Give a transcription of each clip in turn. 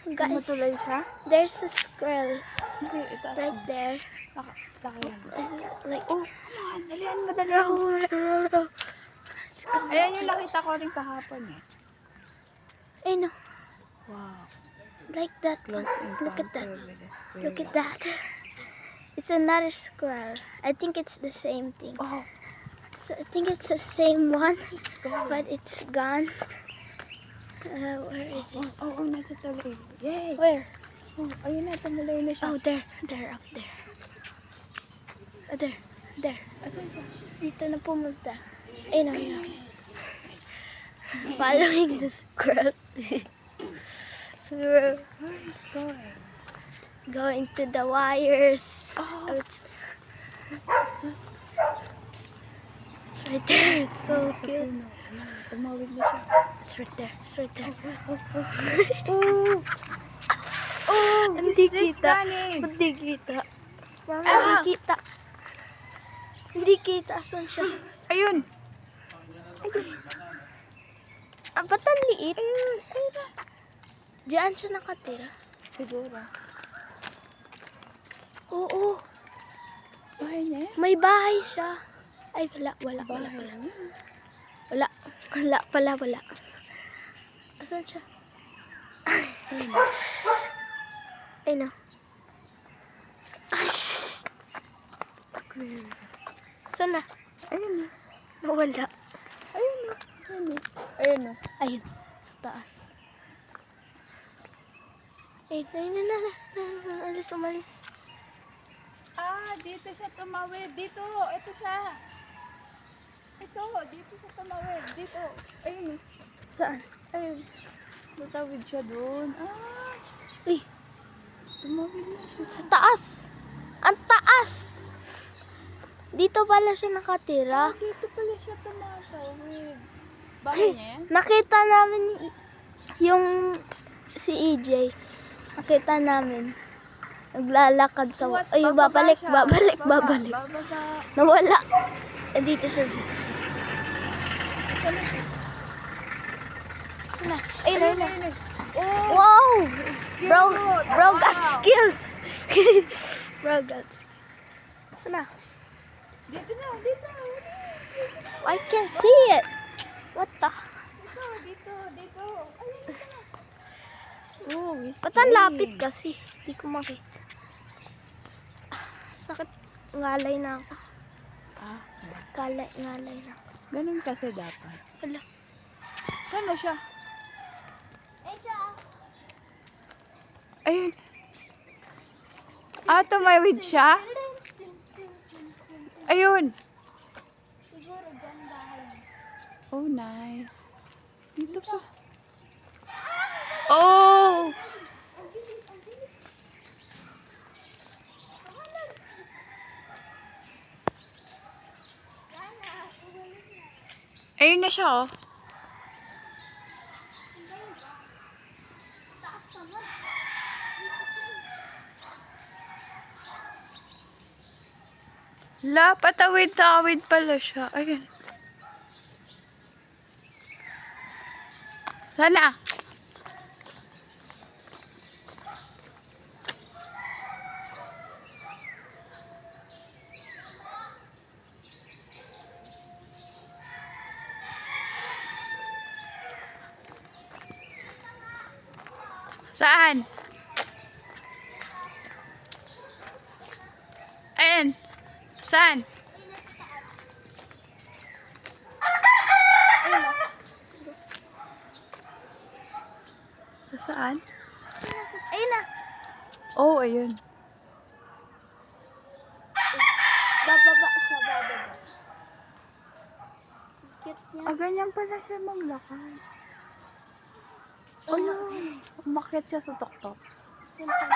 Guys, Matuloy siya? there's a squirrel Okay, ito. right there. Lakayan mo. This is like, Oh, dalihan mo, dalihan row, mo. row, row. Let's go. Ayan yung nakita ko rin kahapon eh. I know, Wow. like that one. Close Look at that. encounter with a squirrel. Look at that. It's another squirrel. I think it's the same thing. Oh, So I think it's the same one, gone. but it's gone. Where is it? Oh, nasa tuloy. Yay! Where? Oh, ayun na, tumuloy na siya. Oh, there, up there. There. Asan siya? Dito na pumunta. Ayun na. Following the squirrel. So we're Where is going? going to the wires. Oh, It's right there. It's so cute. tumawid na siya. It's right there. Oh! Oh! Hindi This kita. running! Hindi kita. Mama, Ah! hindi kita. Hindi kita. Saan siya? Ayun! Ba't ang liit? Ayun na. Diyan siya nakatira. Siguro. Oo. Bahay niya? May bahay siya. Ay, wala. Bahay niya. Wala. Asan siya? Ay, no. Squirrel. Saan na? Ayun na. Nawala. Ayun na. Ayun na. Ayun. Sa taas. Ayun na. Umalis. Ah, dito siya tumawid. Dito. Ito siya. Ito. Dito siya tumawid. Dito. Ayun. Saan? Ayun. Matawid siya doon. Ah. Uy, Tumawid na siya. sa taas. Ang taas. Dito pala siya nakatira. Dito pala siya tumatawid. Bahay niya yan? Nakita namin yung si EJ. Nakita namin. Naglalakad sa... What? Ay, Bababa babalik. siya. Bababa. Nawala. Dito siya. Saan na siya? Saan na? Ayun na. Oh! Wow! Bro Cute! got Wow! skills. Bro got skills. Saan na? Dito. I can't see it. What the? Dito. Ayun. Oh, Ba't ang lapit kasi? Hindi ko makita. Sakit. Ngalay na ako. Ah, Ngalay na. ganun kasi dapat. Hala. Saan na siya? Ayun. Ah, tumawid siya? Ayun. Siguro dyan bahay. Oh, nice. Dito pa. Oh! Ayun na siya, oh. La, patawid-tawid pala siya. Ayun. Sana. Saan? Ayan. Saan? Saan? Ayun na. Oh, ayun. Bababa siya. Cute niya. Ah, ganyan pala siya maglakad. Ayun. Umakyat siya sa tuktok. Saan siya?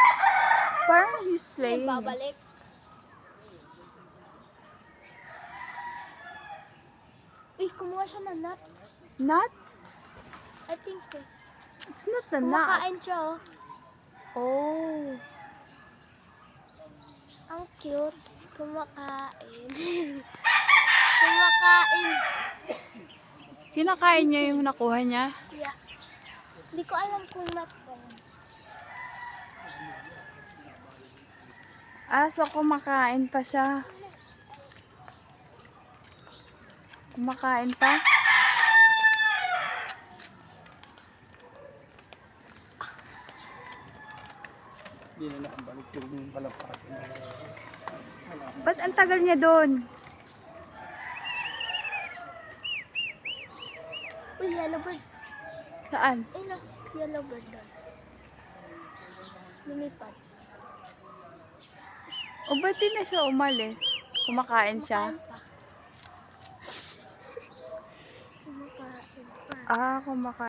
Parang he's playing. Babalik. Uy, kumuha siya ng nut. Nuts? I think this. It's not the Kumakain nuts. siya, oh. Oh. Ang cute. Kumakain. Kinakain niya yung nakuha niya? Yeah. Hindi ko alam kung nut ba yun. Ah, so kumakain pa siya. Kumakain pa? Hindi na nakabalik yung palapag. Ba't ang tagal niya doon? Uy, yellow bird. Saan? Ay na, yellow bird doon. Lumipad. O ba't di na siya umalis? Kumakain siya? Kumakain pa. Kumakain pa. Ah, kumakain.